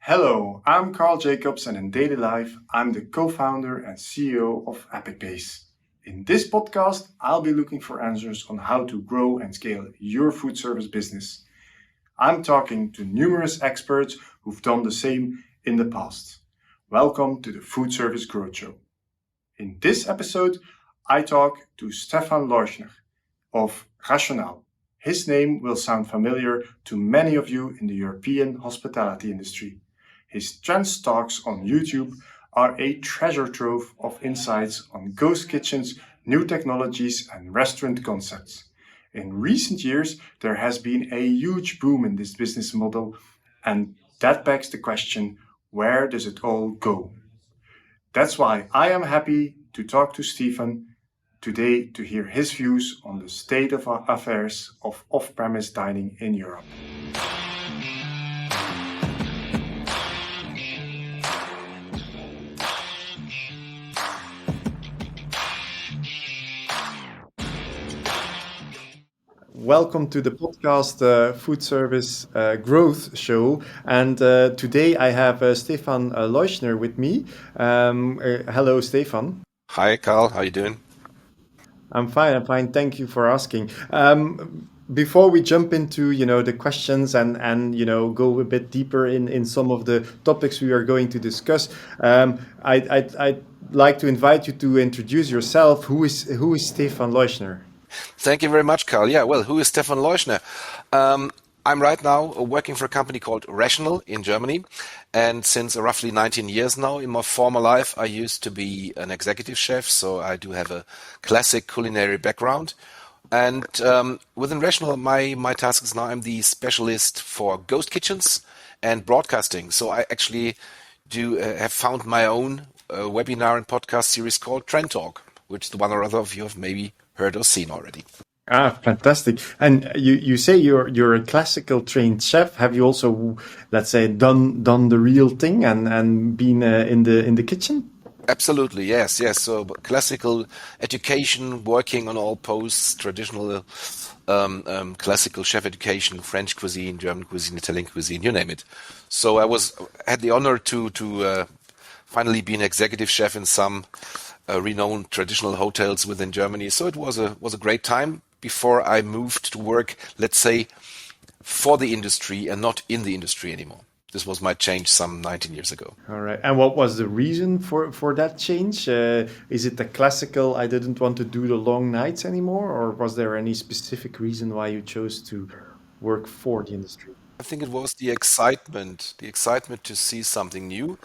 Hello, I'm Carl Jacobs, and in daily life, I'm the co-founder and CEO of Apicbase. In this podcast, I'll be looking for answers on how to grow and scale your food service business. I'm talking to numerous experts who've done the same in the past. Welcome to the Food Service Growth Show. In this episode, I talk to Stephan Leuschner of Rational. His name will sound familiar to many of you in the European hospitality industry. His trends talks on YouTube are a treasure trove of insights on ghost kitchens, new technologies, and restaurant concepts. In recent years, there has been a huge boom in this business model, and that begs the question, where does it all go? That's why I am happy to talk to Stephan today to hear his views on the state of affairs of off-premise dining in Europe. Welcome to the podcast Food Service Growth Show. And today I have Stephan Leuschner with me. Hello, Stephan. Hi, Carl. How are you doing? I'm fine. Thank you for asking. Before we jump into the questions and go a bit deeper in some of the topics we are going to discuss, I'd like to invite you to introduce yourself. Who is Stephan Leuschner? Thank you very much, Carl. Yeah, well, who is Stephan Leuschner? I'm right now working for a company called Rational in Germany. And since roughly 19 years now, in my former life, I used to be an executive chef. So I do have a classic culinary background. And within Rational, my task is now I'm the specialist for ghost kitchens and broadcasting. So I actually do have found my own webinar and podcast series called Trend Talk, which the one or other of you have maybe heard or seen already. Fantastic. And you say you're a classical trained chef. Have you also, let's say, done the real thing and been in the kitchen? Absolutely, yes. So classical education, working on all posts, traditional classical chef education, French cuisine, German cuisine, Italian cuisine, you name it. So I had the honor to finally be an executive chef in some renowned traditional hotels within Germany. So it was a great time before I moved to work, let's say, for the industry and not in the industry anymore. This was my change some 19 years ago. All right. And what was the reason for that change? Is it the classical, I didn't want to do the long nights anymore? Or was there any specific reason why you chose to work for the industry? I think it was the excitement to see something new,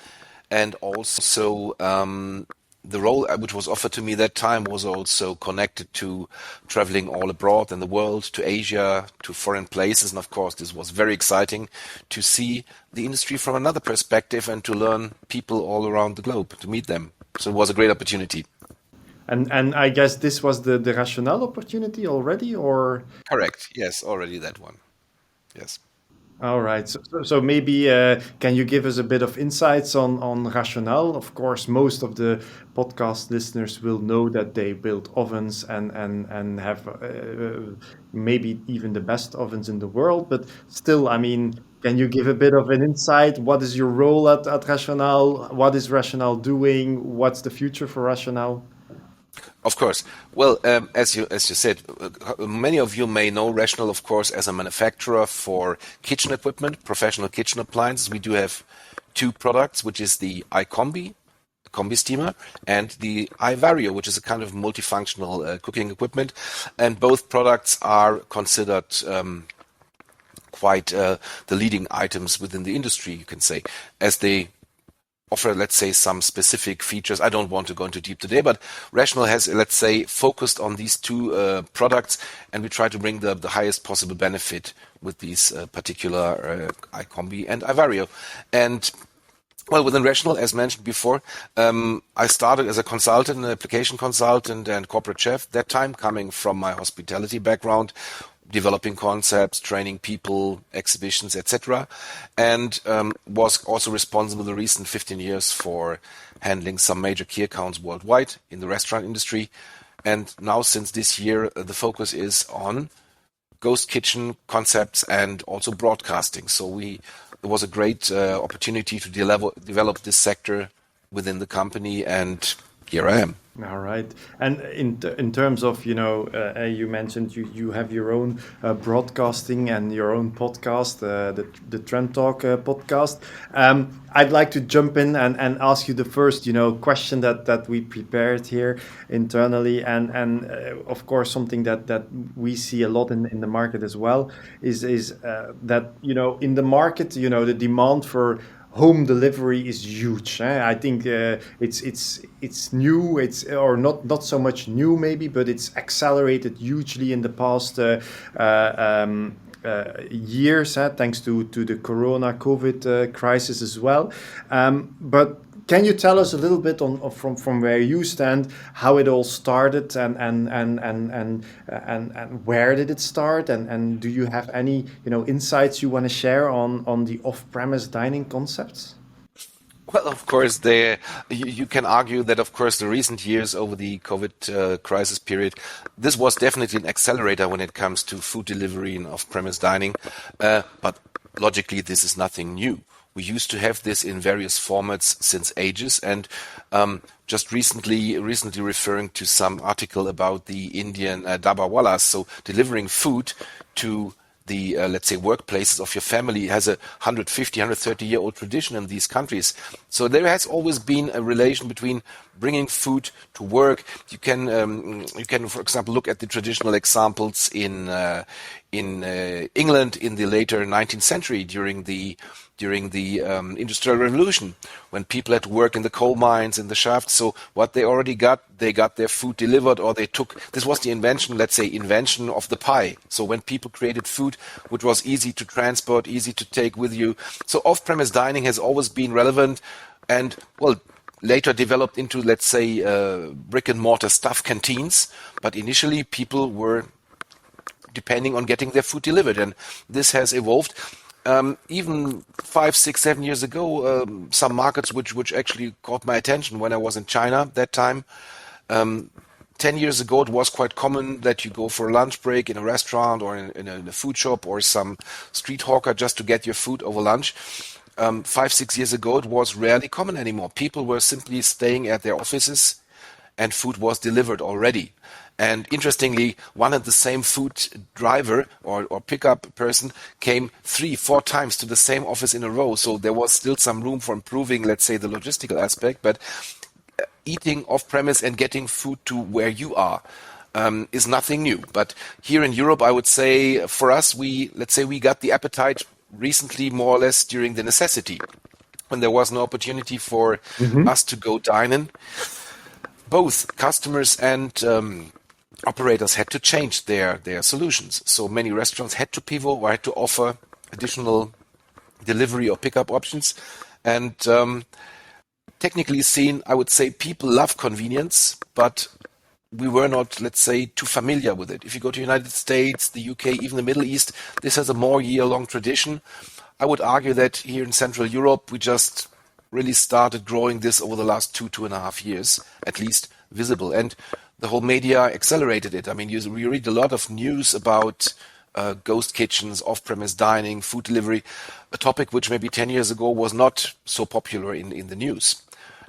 and also the role which was offered to me that time was also connected to traveling all abroad in the world, to Asia, to foreign places. And of course, this was very exciting to see the industry from another perspective and to learn people all around the globe, to meet them. So it was a great opportunity. And I guess this was the Rational opportunity already, or? Correct. Yes, already that one. Yes. All right. So maybe can you give us a bit of insights on Rational? Of course, most of the podcast listeners will know that they build ovens and have maybe even the best ovens in the world. But still, I mean, can you give a bit of an insight? What is your role at Rational? What is Rational doing? What's the future for Rational? Of course. Well, as you said, many of you may know Rational, of course, as a manufacturer for kitchen equipment, professional kitchen appliances. We do have two products, which is the iCombi, the Combi steamer, and the iVario, which is a kind of multifunctional cooking equipment. And both products are considered quite the leading items within the industry, you can say, as they offer, let's say, some specific features. I don't want to go into deep today, but Rational has, let's say, focused on these two products, and we try to bring the highest possible benefit with these particular iCombi and iVario. And well, within Rational, as mentioned before, I started as a consultant, an application consultant and corporate chef, that time coming from my hospitality background, developing concepts, training people, exhibitions, etc. And was also responsible the recent 15 years for handling some major key accounts worldwide in the restaurant industry. And now since this year, the focus is on ghost kitchen concepts and also broadcasting. So it was a great opportunity to develop this sector within the company, and here I am. All right. And in terms of, you mentioned you have your own broadcasting and your own podcast, the Trend Talk podcast. I'd like to jump in and ask you the first, question that we prepared here internally. And of course, something that we see a lot in the market as well is that, in the market, the demand for home delivery is huge. I think it's new. It's or not so much new maybe, but it's accelerated hugely in the past years, thanks to the COVID crisis as well. But can you tell us a little bit from where you stand, how it all started, and where did it start, and do you have any insights you want to share on the off-premise dining concepts? Well, of course, you can argue that, of course, the recent years over the COVID crisis period, this was definitely an accelerator when it comes to food delivery and off-premise dining. But logically, this is nothing new. We used to have this in various formats since ages, and just recently referring to some article about the Indian dabawalas, so delivering food to the, let's say, workplaces of your family has a 150, 130-year-old tradition in these countries. So there has always been a relation between bringing food to work. You can, for example, look at the traditional examples in England in the later 19th century during the Industrial Revolution, when people had to work in the coal mines, in the shafts. So what they already got, they got their food delivered, or this was the invention of the pie. So when people created food, which was easy to transport, easy to take with you. So off-premise dining has always been relevant and, well, later developed into, let's say, brick and mortar staff canteens. But initially people were depending on getting their food delivered, and this has evolved. Even 5, 6, 7 years ago, some markets which actually caught my attention when I was in China that time. 10 years ago, it was quite common that you go for a lunch break in a restaurant or in a food shop or some street hawker just to get your food over lunch. 5, 6 years ago, it was rarely common anymore. People were simply staying at their offices and food was delivered already. And interestingly, one and the same food driver or pickup person came 3, 4 times to the same office in a row. So there was still some room for improving, let's say, the logistical aspect. But eating off-premise and getting food to where you are is nothing new. But here in Europe, I would say for us, we got the appetite recently more or less during the necessity, when there was no opportunity for us to go dine in. Both customers and operators had to change their solutions. So many restaurants had to pivot or had to offer additional delivery or pickup options. And technically seen, I would say people love convenience, but we were not, let's say, too familiar with it. If you go to the United States, the UK, even the Middle East, this has a more year-long tradition. I would argue that here in Central Europe, we just really started growing this over the last 2.5 years, at least visible. And the whole media accelerated it. I mean, we read a lot of news about ghost kitchens, off-premise dining, food delivery, a topic which maybe 10 years ago was not so popular in the news.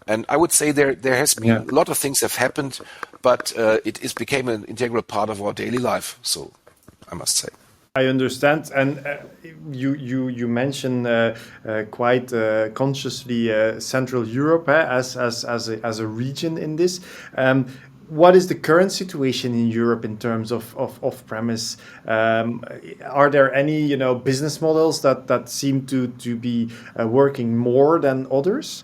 And I would say there has been a lot of things have happened, but it became an integral part of our daily life. So I must say. I understand, and you mentioned quite consciously Central Europe as a region in this. What is the current situation in Europe in terms of off-premise? Are there any business models that seem to be working more than others?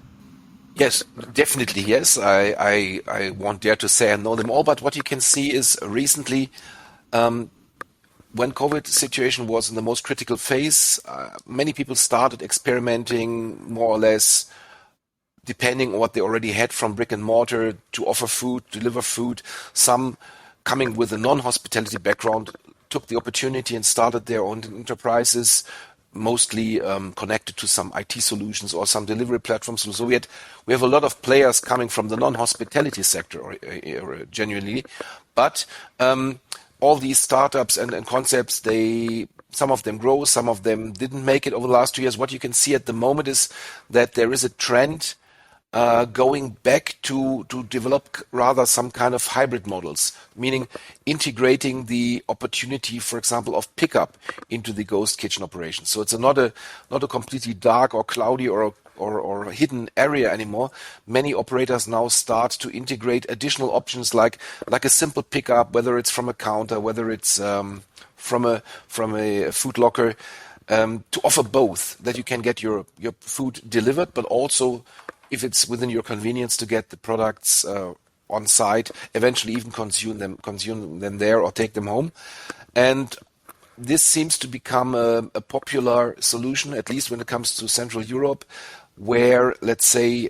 Yes, definitely yes. I won't dare to say I know them all, but what you can see is recently, when COVID situation was in the most critical phase, many people started experimenting more or less depending on what they already had from brick and mortar to offer food, deliver food. Some coming with a non-hospitality background took the opportunity and started their own enterprises, mostly connected to some IT solutions or some delivery platforms. So we have a lot of players coming from the non-hospitality sector, or genuinely, but all these startups and concepts, some of them grow, some of them didn't make it over the last 2 years. What you can see at the moment is that there is a trend going back to develop rather some kind of hybrid models, meaning integrating the opportunity, for example, of pickup into the ghost kitchen operation. So it's not a completely dark or cloudy or hidden area anymore. Many operators now start to integrate additional options like a simple pickup, whether it's from a counter, whether it's from a food locker, to offer both, that you can get your food delivered, but also, if it's within your convenience, to get the products on site, eventually even consume them there or take them home. And this seems to become a popular solution, at least when it comes to Central Europe, where, let's say,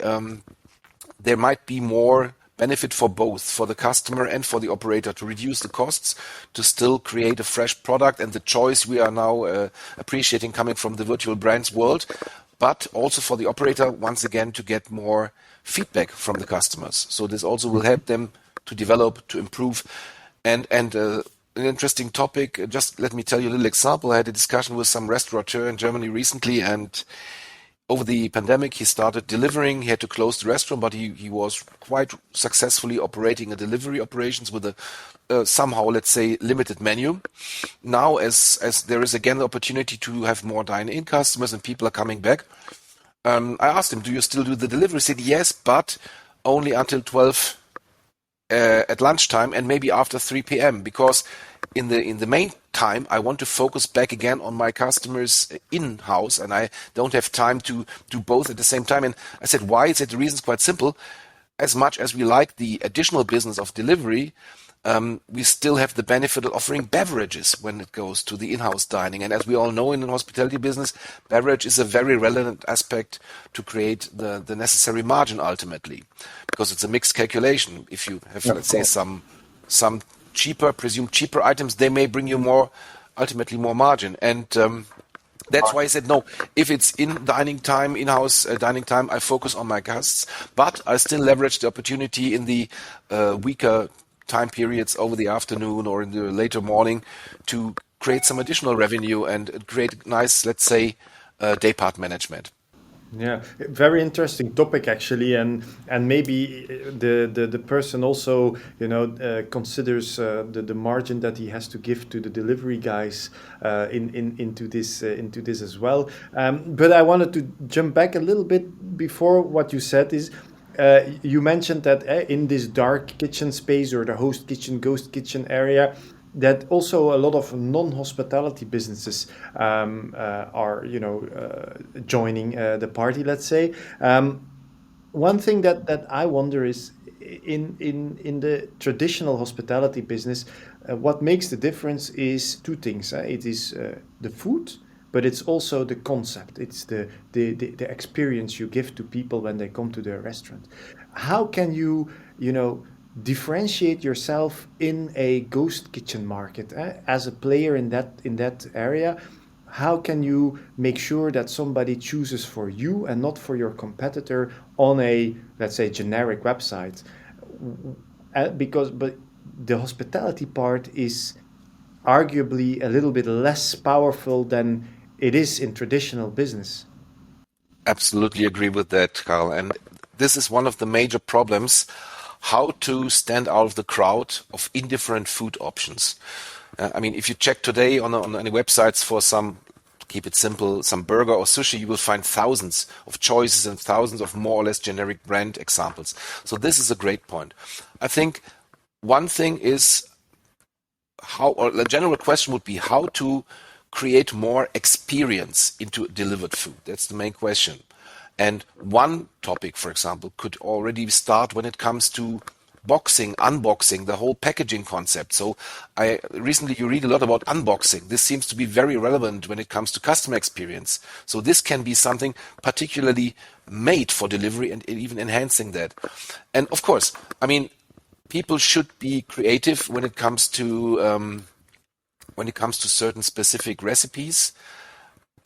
there might be more benefit for both, for the customer and for the operator, to reduce the costs, to still create a fresh product and the choice we are now appreciating coming from the virtual brands world, but also for the operator, once again, to get more feedback from the customers. So this also will help them to develop, to improve. And an interesting topic, just let me tell you a little example. I had a discussion with some restaurateur in Germany recently, and over the pandemic, he started delivering. He had to close the restaurant, but he was quite successfully operating a delivery operations with a somehow, let's say, limited menu. Now, as there is again the opportunity to have more dine-in customers and people are coming back, I asked him, "Do you still do the delivery?" He said, "Yes, but only until 12 at lunchtime and maybe after 3 p.m. because in the main time I want to focus back again on my customers in-house, and I don't have time to do both at the same time." And I said, "Why?" He said, "The reason is quite simple. As much as we like the additional business of delivery, we still have the benefit of offering beverages when it goes to the in-house dining. And as we all know in the hospitality business, beverage is a very relevant aspect to create the necessary margin ultimately, because it's a mixed calculation. If you have, let's say, some presumed cheaper items, they may bring you ultimately more margin. And that's why I said, no, if it's in-house dining time, I focus on my guests, but I still leverage the opportunity in the weaker time periods over the afternoon or in the later morning to create some additional revenue and create nice, let's say, day part management. Yeah, very interesting topic actually, and maybe the person also considers the margin that he has to give to the delivery guys into this as well. But I wanted to jump back a little bit before what you said is. You mentioned that in this dark kitchen space or the host kitchen, ghost kitchen area, that also a lot of non-hospitality businesses are, joining the party. Let's say one thing that I wonder is in the traditional hospitality business, what makes the difference is two things. It is the food. But it's also the concept. It's the experience you give to people when they come to their restaurant. How can you, differentiate yourself in a ghost kitchen market as a player in that area? How can you make sure that somebody chooses for you and not for your competitor on a, let's say, generic website? But the hospitality part is arguably a little bit less powerful than it is in traditional business. Absolutely agree with that, Carl. And this is one of the major problems, how to stand out of the crowd of indifferent food options. If you check today on any websites for some, keep it simple, some burger or sushi, you will find thousands of choices and thousands of more or less generic brand examples. So this is a great point. I think one thing is or the general question would be how to create more experience into delivered food. That's the main question. And one topic, for example, could already start when it comes to unboxing, the whole packaging concept. So recently you read a lot about unboxing. This seems to be very relevant when it comes to customer experience. So this can be something particularly made for delivery and even enhancing that. And of course, people should be creative when it comes to certain specific recipes.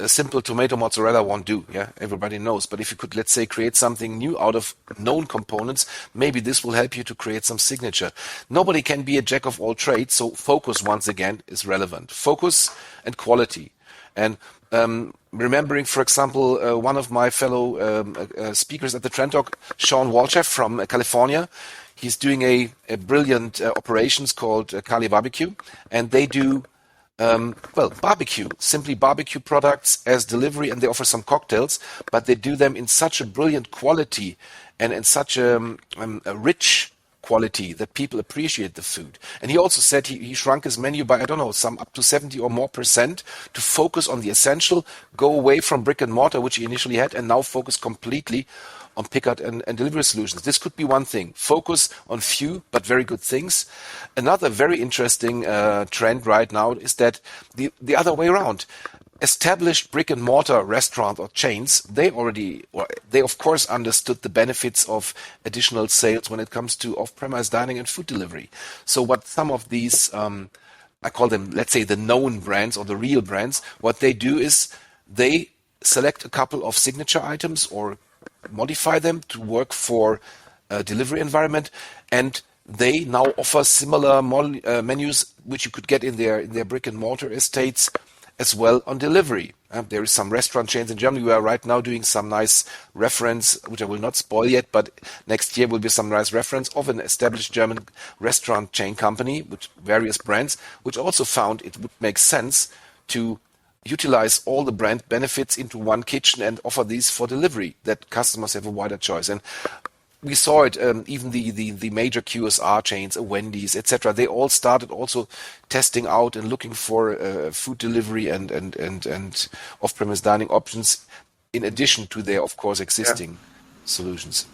a simple tomato mozzarella won't do. Yeah, everybody knows. But if you could, let's say, create something new out of known components, maybe this will help you to create some signature. Nobody can be a jack of all trades, so focus once again is relevant. Focus and quality. And remembering, for example, one of my fellow speakers at the Trend Talk, Sean Walchef from California. He's doing a brilliant operations called Kali Barbecue, and they do barbecue, simply barbecue products as delivery, and they offer some cocktails, but they do them in such a brilliant quality and in such a rich quality that people appreciate the food. And he also said he shrunk his menu by, I don't know, some up to 70 or more % to focus on the essential, go away from brick and mortar, which he initially had, and now focus completely on pickup and delivery solutions. This could be one thing. Focus on few but very good things. Another very interesting trend right now is that the other way around. Established brick and mortar restaurant or chains, they of course understood the benefits of additional sales when it comes to off-premise dining and food delivery. So what some of these, I call them, let's say, the known brands or the real brands, what they do is they select a couple of signature items or modify them to work for a delivery environment, and they now offer similar menus which you could get in their brick and mortar estates as well on delivery. There is some restaurant chains in Germany. We are right now doing some nice reference, which I will not spoil yet, but next year will be some nice reference of an established German restaurant chain company with various brands, which also found it would make sense to utilize all the brand benefits into one kitchen and offer these for delivery, that customers have a wider choice. And we saw it, even the major QSR chains, Wendy's, etc. They all started also testing out and looking for food delivery and off-premise dining options in addition to their, of course, existing solutions.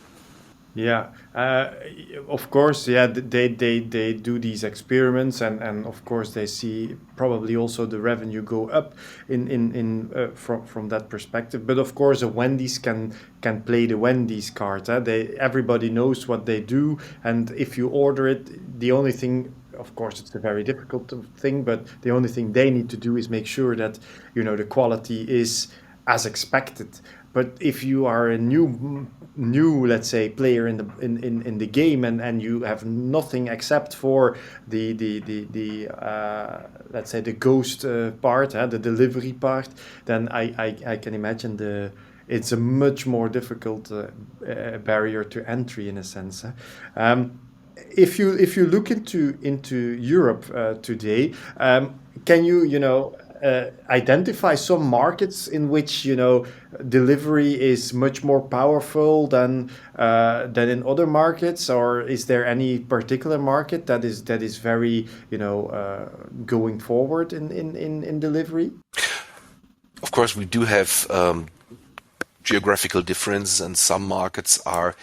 Yeah, of course, yeah, they do these experiments, and of course they see probably also the revenue go up from that perspective. But of course, a Wendy's can play the Wendy's card. Everybody knows what they do, and if you order it, the only thing, of course, it's a very difficult thing, but the only thing they need to do is make sure that the quality is as expected. But if you are a new, let's say, player in the game, and you have nothing except for the let's say the ghost part, the delivery part, then I can imagine it's a much more difficult barrier to entry in a sense. If you look into Europe today, can you identify some markets in which delivery is much more powerful than in other markets, or is there any particular market that is very going forward in delivery? Of course, we do have geographical differences, and some markets are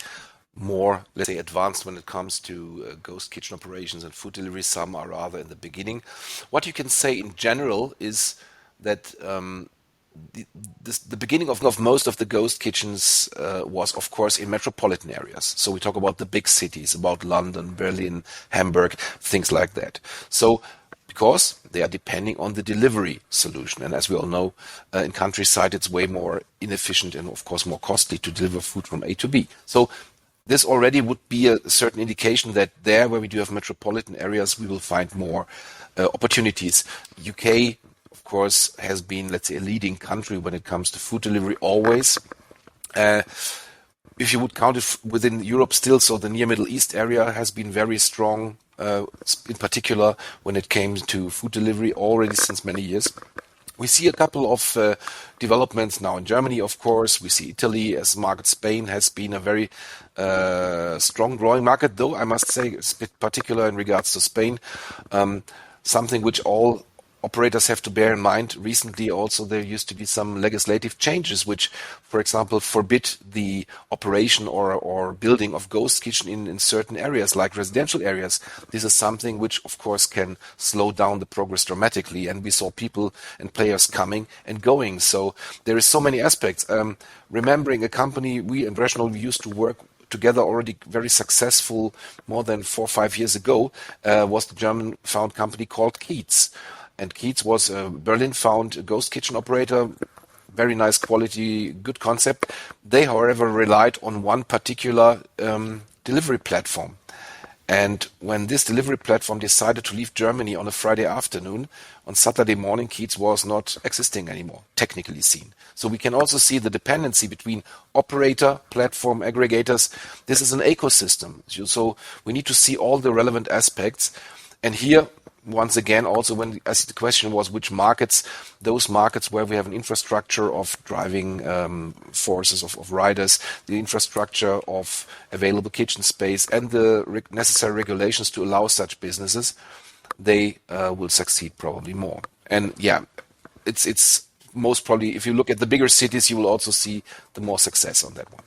more, let's say, advanced when it comes to ghost kitchen operations and food delivery. Some are rather in the beginning. What you can say in general is that the beginning of most of the ghost kitchens was, of course, in metropolitan areas. So we talk about the big cities, about London, Berlin, Hamburg, things like that. So because they are depending on the delivery solution. And as we all know, in countryside, it's way more inefficient and, of course, more costly to deliver food from A to B. So this already would be a certain indication that there, where we do have metropolitan areas, we will find more opportunities. UK, of course, has been, let's say, a leading country when it comes to food delivery always. If you would count it within Europe still, so the Near Middle East area has been very strong, in particular when it came to food delivery already since many years. We see a couple of developments now in Germany, of course. We see Italy as a market. Spain has been a very strong growing market, though I must say, it's a bit particular in regards to Spain. Something which all operators have to bear in mind. Recently also there used to be some legislative changes which, for example, forbid the operation or building of ghost kitchen in certain areas like residential areas. This is something which of course can slow down the progress dramatically, and we saw people and players coming and going. So there is so many aspects. Remembering a company we and Rational used to work together already very successful more than 4 or 5 years ago was the German found company called Keats. And Keats was a Berlin-found ghost kitchen operator very nice quality, good concept. They, however, relied on one particular delivery platform. And when this delivery platform decided to leave Germany on a Friday afternoon, on Saturday morning, Keats was not existing anymore, technically seen. So we can also see the dependency between operator, platform, aggregators. This is an ecosystem. So we need to see all the relevant aspects. And here, once again, also when as the question was which markets, those markets where we have an infrastructure of driving forces of riders, the infrastructure of available kitchen space, and the necessary regulations to allow such businesses, they will succeed probably more. And yeah, it's most probably, if you look at the bigger cities, you will also see the more success on that one.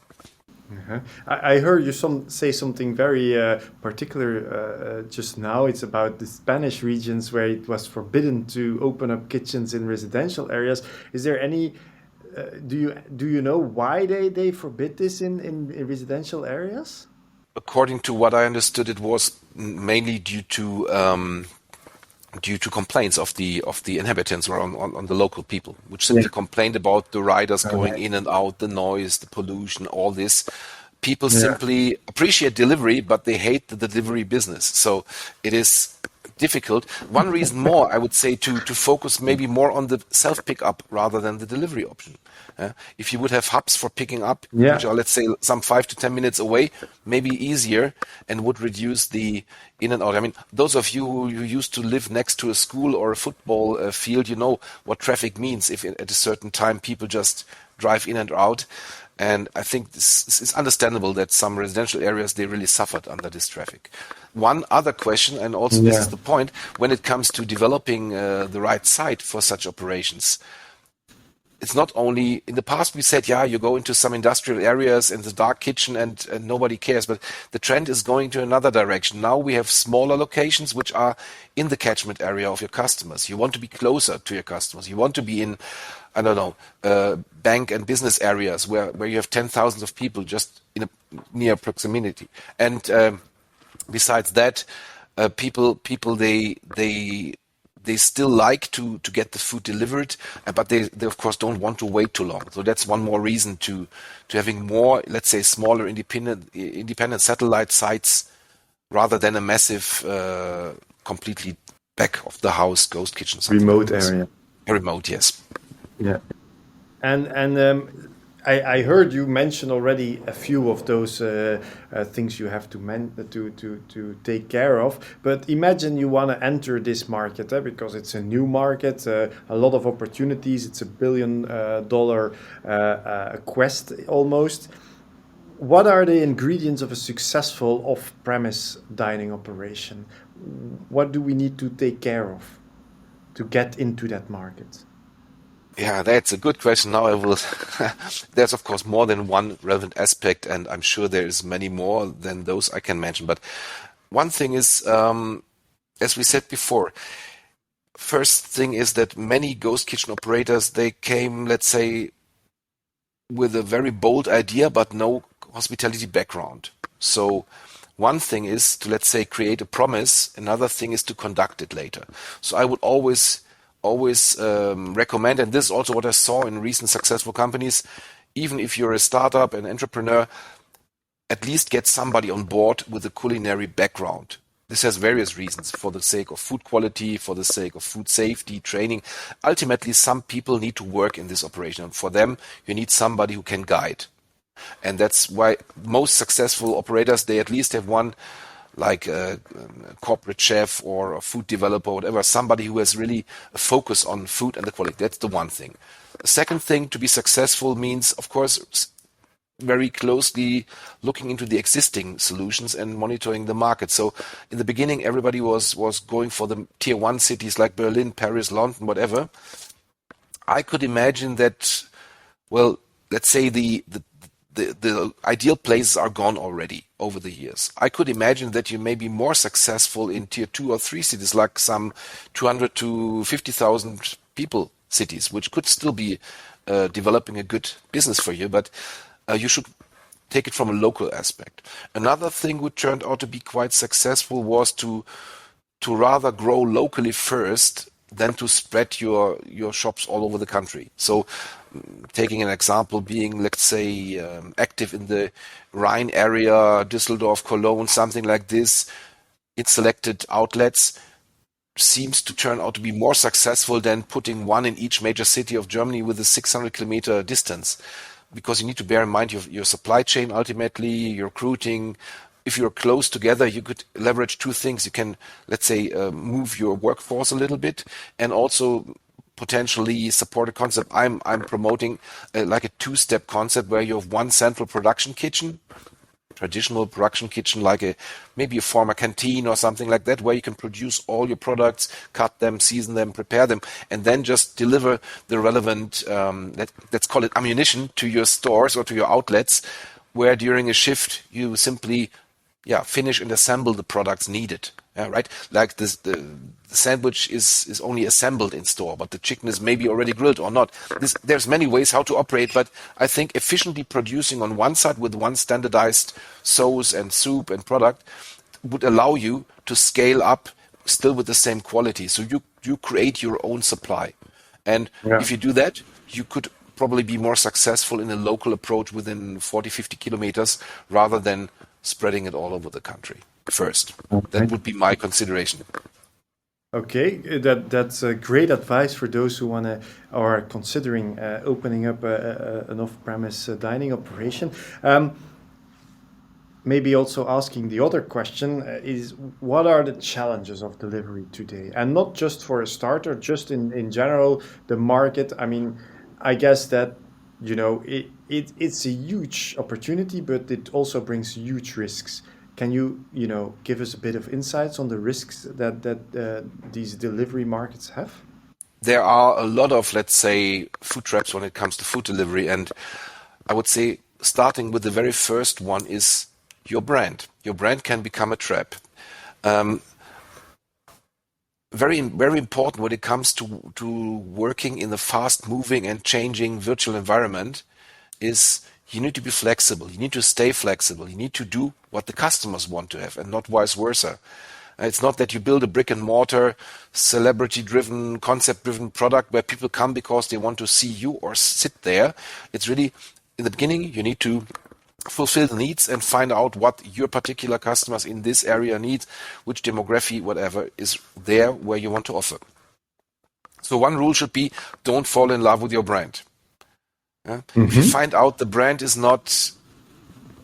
Uh-huh. I heard you say something very particular just now. It's about the Spanish regions where it was forbidden to open up kitchens in residential areas. Is there any? Do you know why they forbid this in residential areas? According to what I understood, it was mainly due to complaints of the inhabitants or on the local people, which simply complained about the riders going in and out, the noise, the pollution, all this. People simply appreciate delivery, but they hate the delivery business. So it is difficult. One reason more, I would say, to focus maybe more on the self-pickup rather than the delivery option. If you would have hubs for picking up, which are, let's say, some 5 to 10 minutes away, maybe easier and would reduce the in and out. I mean, those of you who used to live next to a school or a football field, you know what traffic means if at a certain time people just drive in and out. And I think this is understandable that some residential areas, they really suffered under this traffic. One other question, and also this is the point, when it comes to developing the right site for such operations, it's not only, in the past we said, you go into some industrial areas and the dark kitchen and nobody cares, but the trend is going to another direction. Now we have smaller locations which are in the catchment area of your customers. You want to be closer to your customers. You want to be in, I don't know, bank and business areas where you have 10,000 of people just in a near proximity. And besides that, people they still like to get the food delivered, but they of course don't want to wait too long. So that's one more reason to having more, let's say, smaller independent satellite sites rather than a massive, completely back of the house ghost kitchen. Remote area. Remote, yes. Yeah. And I heard you mention already a few of those things you have to take care of. But imagine you want to enter this market because it's a new market, a lot of opportunities. It's $1 billion quest almost. What are the ingredients of a successful off-premise dining operation? What do we need to take care of to get into that market? Yeah, that's a good question. Now I will. There's of course more than one relevant aspect, and I'm sure there is many more than those I can mention. But one thing is, as we said before, first thing is that many ghost kitchen operators, they came, let's say, with a very bold idea, but no hospitality background. So one thing is to, let's say, create a promise. Another thing is to conduct it later. So I would always recommend, and this is also what I saw in recent successful companies, even if you're a startup, an entrepreneur, at least get somebody on board with a culinary background. This has various reasons, for the sake of food quality, for the sake of food safety, training. Ultimately, some people need to work in this operation, and for them, you need somebody who can guide. And that's why most successful operators, they at least have one, like a corporate chef or a food developer, whatever, somebody who has really a focus on food and the quality. That's the one thing. The second thing, to be successful means, of course, very closely looking into the existing solutions and monitoring the market. So in the beginning, everybody was going for the tier 1 cities like Berlin, Paris, London, whatever. I could imagine that, well, let's say the ideal places are gone already over the years. I could imagine that you may be more successful in tier 2 or 3 cities, like some 200 to 50,000 people cities, which could still be developing a good business for you, but you should take it from a local aspect. Another thing which turned out to be quite successful was to rather grow locally first than to spread your shops all over the country. So taking an example, being, let's say, active in the Rhine area, Düsseldorf, Cologne, something like this, in selected outlets, seems to turn out to be more successful than putting one in each major city of Germany with a 600-kilometer distance. Because you need to bear in mind your supply chain ultimately, your recruiting. If you're close together, you could leverage two things. You can, let's say, move your workforce a little bit, and also potentially support a concept I'm promoting, like a two-step concept where you have one central production kitchen, traditional production kitchen, like maybe a former canteen or something like that, where you can produce all your products, cut them, season them, prepare them, and then just deliver the relevant, let's call it ammunition, to your stores or to your outlets, where during a shift you simply finish and assemble the products needed. Right? Like this, the sandwich is only assembled in store, but the chicken is maybe already grilled or not. There's many ways how to operate, but I think efficiently producing on one side with one standardized sauce and soup and product would allow you to scale up still with the same quality. So you create your own supply. And if you do that, you could probably be more successful in a local approach within 40, 50 kilometers rather than spreading it all over the country first. That would be my consideration. Okay, that's great advice for those who want to or are considering opening up an off-premise dining operation. Maybe also asking the other question is, what are the challenges of delivery today? And not just for a starter, just in general, the market. I mean, I guess that, it's a huge opportunity, but it also brings huge risks. Can you, give us a bit of insights on the risks that these delivery markets have? There are a lot of, let's say, food traps when it comes to food delivery. And I would say starting with the very first one is your brand. Your brand can become a trap. Very, very important when it comes to working in the fast-moving and changing virtual environment is you need to be flexible. You need to stay flexible. You need to do what the customers want to have and not vice versa. It's not that you build a brick and mortar, celebrity-driven, concept-driven product where people come because they want to see you or sit there. It's really, in the beginning, you need to fulfill the needs and find out what your particular customers in this area need, which demography, whatever, is there where you want to offer. So one rule should be, don't fall in love with your brand. If you find out the brand is not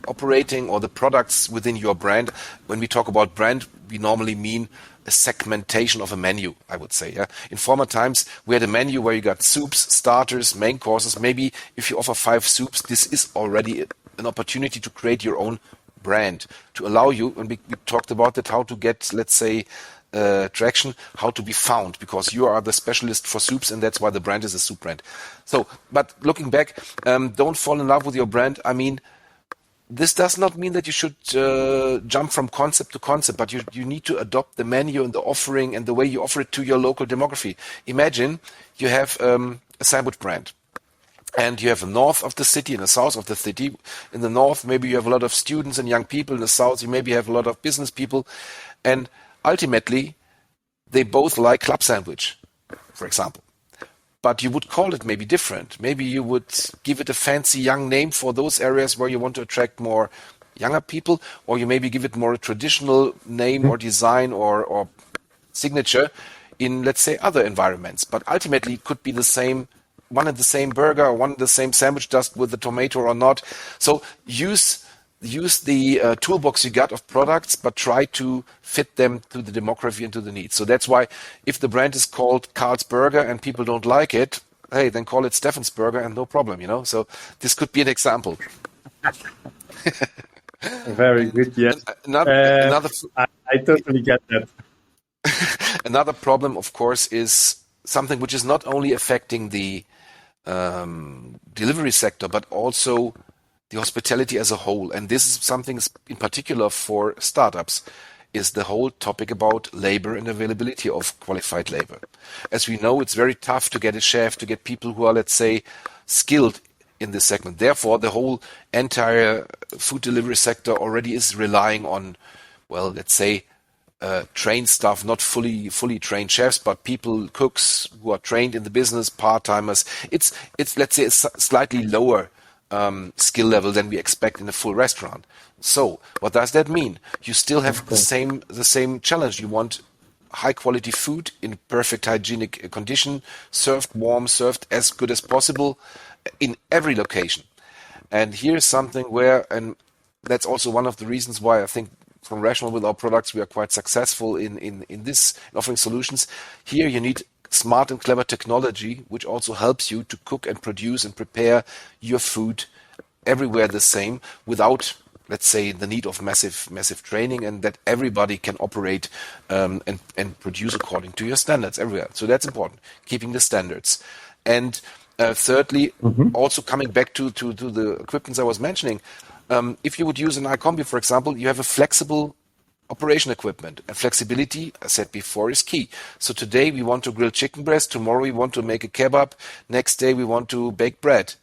operating or the products within your brand, when we talk about brand, we normally mean a segmentation of a menu, I would say. In former times, we had a menu where you got soups, starters, main courses. Maybe if you offer 5 soups, this is already an opportunity to create your own brand, to allow you, and we talked about that, how to get, let's say, traction, how to be found, because you are the specialist for soups, and that's why the brand is a soup brand. So, but looking back, don't fall in love with your brand. I mean, this does not mean that you should jump from concept to concept, but you need to adopt the menu and the offering and the way you offer it to your local demography. Imagine you have a sandwich brand, and you have the north of the city and the south of the city. In the north, maybe you have a lot of students and young people. In the south, you maybe have a lot of business people. And ultimately, they both like club sandwich, for example. But you would call it maybe different. Maybe you would give it a fancy young name for those areas where you want to attract more younger people, or you maybe give it more a traditional name or design or signature in, let's say, other environments. But ultimately, it could be the same, one and the same burger, or one and the same sandwich, just with the tomato or not. So use the toolbox you got of products, but try to fit them to the demography and to the needs. So that's why if the brand is called Carl's Burger and people don't like it, hey, then call it Stephan's Burger and no problem, So this could be an example. Very good, yes. I totally get that. Another problem, of course, is something which is not only affecting the delivery sector, but also the hospitality as a whole. And this is something in particular for startups, is the whole topic about labor and availability of qualified labor. As we know, it's very tough to get a chef, to get people who are, let's say, skilled in this segment. Therefore, the whole entire food delivery sector already is relying on, well, let's say, trained staff, not fully trained chefs, but people, cooks who are trained in the business, part-timers. It's let's say a slightly lower skill level than we expect in a full restaurant. So what does that mean? You still have the same challenge. You want high quality food in perfect hygienic condition, served warm, served as good as possible in every location. And here's something where, and that's also one of the reasons why I think from Rational with our products we are quite successful in this, in offering solutions. Here you need smart and clever technology, which also helps you to cook and produce and prepare your food everywhere the same without, let's say, the need of massive training, and that everybody can operate and produce according to your standards everywhere. So that's important, keeping the standards. And thirdly, also coming back to the equipments I was mentioning, if you would use an iCombi, for example, you have a flexible operation equipment. And flexibility, I said before, is key. So today we want to grill chicken breast, tomorrow we want to make a kebab, next day we want to bake bread,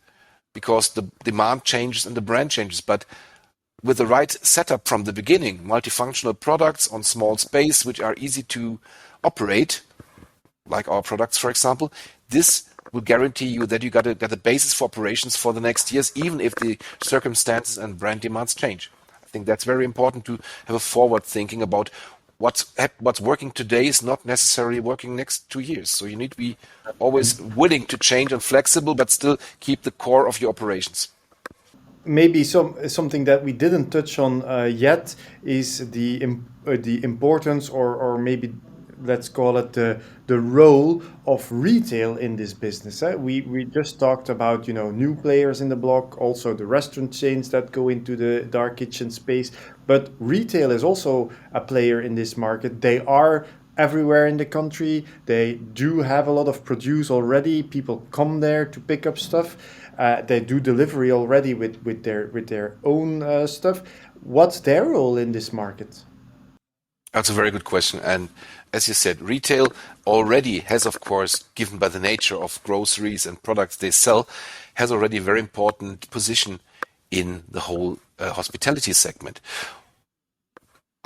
because the demand changes and the brand changes. But with the right setup from the beginning, multifunctional products on small space, which are easy to operate, like our products, for example, this will guarantee you that you got a basis for operations for the next years, even if the circumstances and brand demands change. I think that's very important to have a forward thinking about what's working today is not necessarily working next 2 years. So you need to be always willing to change and flexible, but still keep the core of your operations. Maybe something that we didn't touch on yet is the importance, or maybe let's call it the role of retail in this business. We just talked about new players in the block, also the restaurant chains that go into the dark kitchen space, but retail is also a player in this market. They are everywhere in the country. They do have a lot of produce already. People come there to pick up stuff. They do delivery already with their own stuff. What's their role in this market? That's a very good question. And as you said, retail already has, of course, given by the nature of groceries and products they sell, has already a very important position in the whole hospitality segment.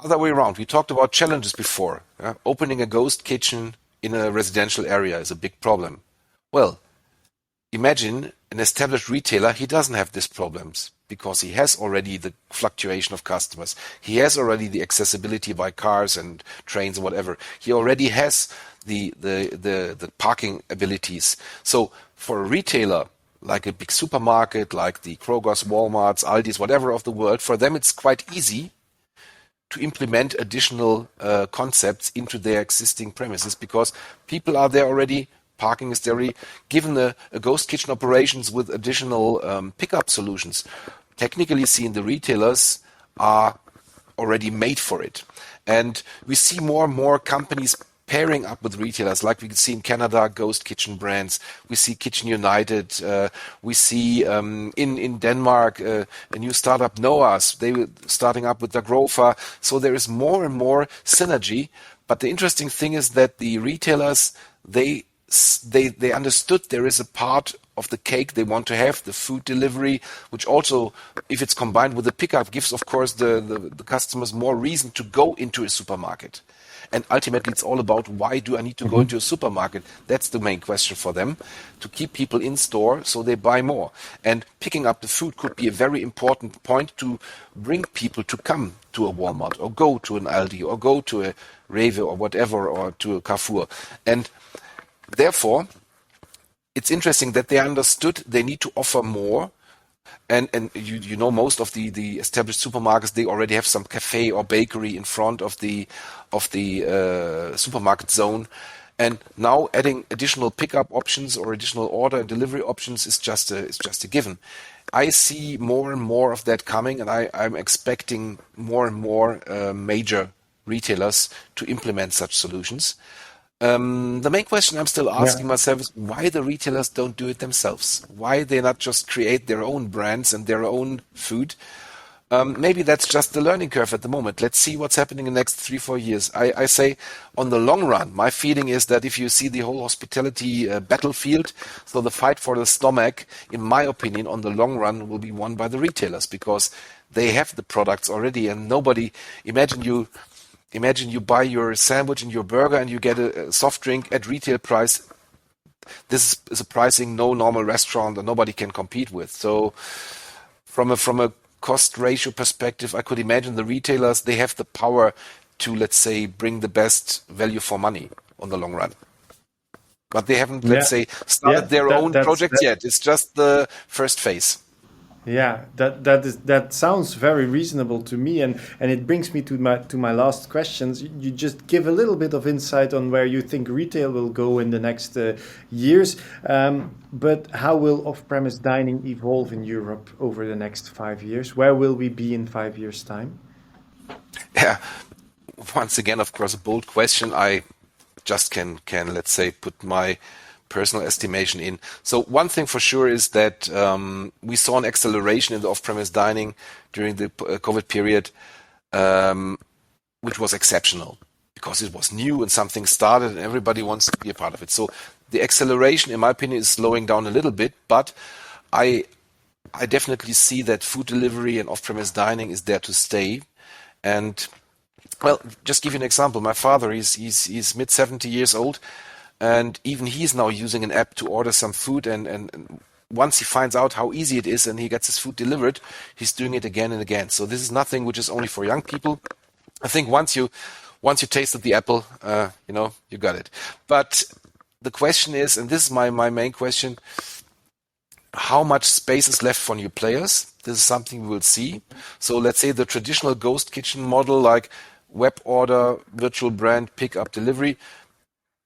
Other way around, we talked about challenges before. Opening a ghost kitchen in a residential area is a big problem. Well, imagine an established retailer, he doesn't have these problems because he has already the fluctuation of customers. He has already the accessibility by cars and trains and whatever. He already has the parking abilities. So for a retailer, like a big supermarket, like the Kroger's, Walmart's, Aldi's, whatever of the world, for them it's quite easy to implement additional concepts into their existing premises because people are there already. Parking is there already. Given a ghost kitchen operations with additional pickup solutions, technically seen the retailers are already made for it. And we see more and more companies pairing up with retailers, like we can see in Canada, ghost kitchen brands. We see Kitchen United. We see in Denmark a new startup, Noah's. They were starting up with the Grofa. So there is more and more synergy. But the interesting thing is that the retailers, they understood there is a part of the cake they want to have, the food delivery, which also, if it's combined with the pickup, gives, of course, the customers more reason to go into a supermarket. And ultimately, it's all about, why do I need to go into a supermarket? That's the main question for them, to keep people in store so they buy more. And picking up the food could be a very important point to bring people to come to a Walmart or go to an Aldi or go to a Rewe or whatever, or to a Carrefour. And therefore, it's interesting that they understood they need to offer more. And you know, most of the established supermarkets, they already have some cafe or bakery in front of the supermarket zone. And now adding additional pickup options or additional order and delivery options is just a given. I see more and more of that coming, and I'm expecting more and more major retailers to implement such solutions. The main question I'm still asking myself is why the retailers don't do it themselves. Why they not just create their own brands and their own food. Maybe that's just the learning curve at the moment. Let's see what's happening in the next 3-4 years. I say on the long run, my feeling is that if you see the whole hospitality battlefield, so the fight for the stomach, in my opinion, on the long run will be won by the retailers because they have the products already, and nobody, imagine you imagine you buy your sandwich and your burger and you get a soft drink at retail price. This is a pricing no normal restaurant or nobody can compete with. So from a cost ratio perspective, I could imagine the retailers, they have the power to, let's say, bring the best value for money on the long run. But they haven't, let's say, started their own projects yet. It's just the first phase. Yeah, that sounds very reasonable to me, and it brings me to my last questions. You just give a little bit of insight on where you think retail will go in the next years, but how will off-premise dining evolve in Europe over the next 5 years? Where will we be in 5 years' time? Yeah, once again, of course, a bold question. I just can let's say put my personal estimation in. So one thing for sure is that we saw an acceleration in the off-premise dining during the COVID period, which was exceptional because it was new and something started and everybody wants to be a part of it. So the acceleration, in my opinion, is slowing down a little bit, but I definitely see that food delivery and off-premise dining is there to stay. And well, just give you an example. My father, he's mid 70 years old, and even he's now using an app to order some food. And once he finds out how easy it is and he gets his food delivered, he's doing it again and again. So this is nothing which is only for young people. I think once you tasted the apple, you got it. But the question is, and this is my main question, how much space is left for new players? This is something we will see. So let's say the traditional ghost kitchen model, like web order, virtual brand, pick up, delivery,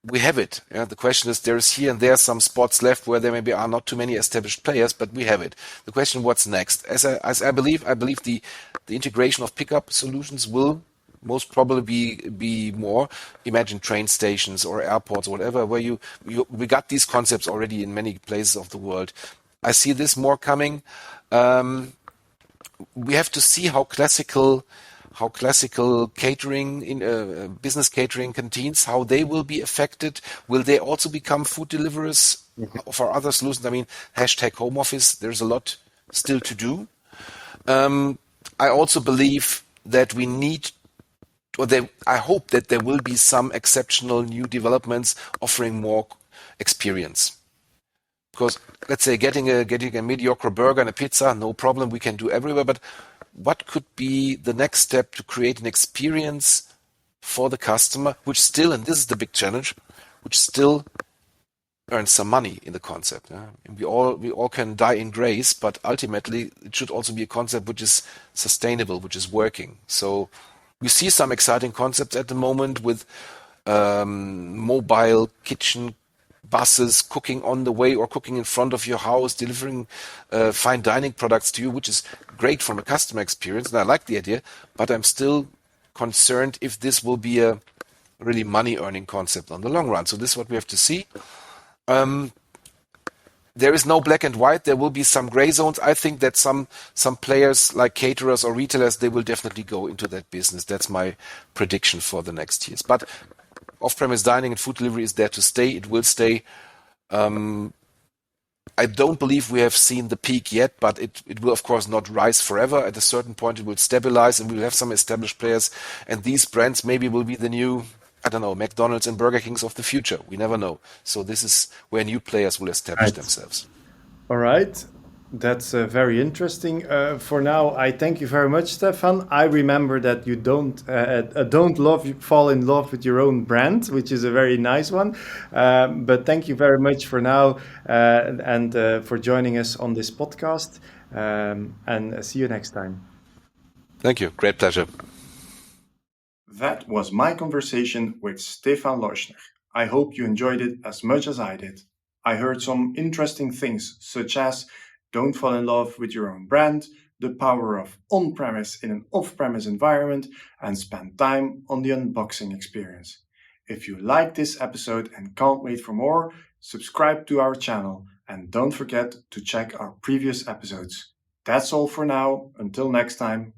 we have it. Yeah? The question is, there's here and there some spots left where there maybe are not too many established players, but we have it. The question, what's next? As I believe the integration of pickup solutions will most probably be more. Imagine train stations or airports or whatever, where we got these concepts already in many places of the world. I see this more coming. We have to see how classical catering in business catering canteens, how they will be affected. Will they also become food deliverers for other solutions? I mean, #home office. There's a lot still to do. I also believe that we need, I hope that there will be some exceptional new developments offering more experience. Because let's say getting a mediocre burger and a pizza, no problem, we can do everywhere. But what could be the next step to create an experience for the customer, which still, and this is the big challenge, which still earns some money in the concept. Yeah? And we all can die in grace, but ultimately it should also be a concept which is sustainable, which is working. So we see some exciting concepts at the moment with mobile kitchen buses, cooking on the way or cooking in front of your house, delivering fine dining products to you, which is great from a customer experience. And I like the idea, but I'm still concerned if this will be a really money-earning concept on the long run. So this is what we have to see. There is no black and white. There will be some gray zones. I think that some players like caterers or retailers, they will definitely go into that business. That's my prediction for the next years. But off-premise dining and food delivery is there to stay. It will stay. I don't believe we have seen the peak yet, but it will, of course, not rise forever. At a certain point, it will stabilize and we'll have some established players. And these brands maybe will be the new, I don't know, McDonald's and Burger Kings of the future. We never know. So this is where new players will establish themselves. All right. That's very interesting. For now, I thank you very much, Stephan. I remember that you don't fall in love with your own brand, which is a very nice one. But thank you very much for now and for joining us on this podcast. And see you next time. Thank you. Great pleasure. That was my conversation with Stephan Leuschner. I hope you enjoyed it as much as I did. I heard some interesting things, such as don't fall in love with your own brand, the power of on-premise in an off-premise environment, and spend time on the unboxing experience. If you like this episode and can't wait for more, subscribe to our channel and don't forget to check our previous episodes. That's all for now. Until next time.